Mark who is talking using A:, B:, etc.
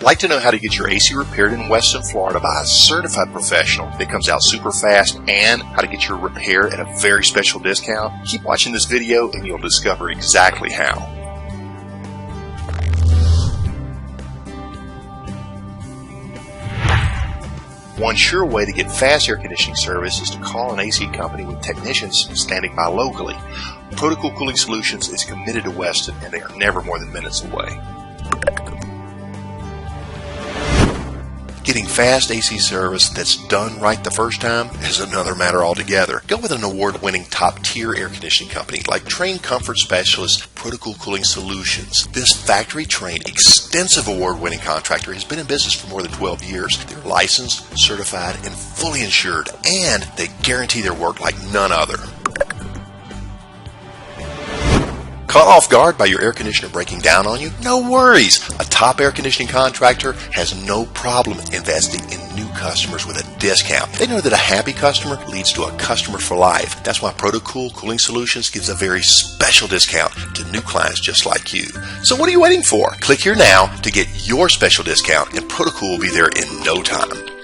A: Like to know how to get your AC repaired in Weston, Florida by a certified professional that comes out super fast, and how to get your repair at a very special discount? Keep watching this video and you'll discover exactly how. One sure way to get fast air conditioning service is to call an AC company with technicians standing by locally. Protocool Cooling Solutions is committed to Weston, and they are never more than minutes away. Getting fast AC service that's done right the first time is another matter altogether. Go with an award-winning top-tier air conditioning company like trained comfort specialist Protocool Cooling Solutions. This factory-trained, extensive award-winning contractor has been in business for more than 12 years. They're licensed, certified, and fully insured, and they guarantee their work like none other. Caught off guard by your air conditioner breaking down on you? No worries. A top air conditioning contractor has no problem investing in new customers with a discount. They know that a happy customer leads to a customer for life. That's why Protocool Cooling Solutions gives a very special discount to new clients just like you. So what are you waiting for? Click here now to get your special discount, and Protocool will be there in no time.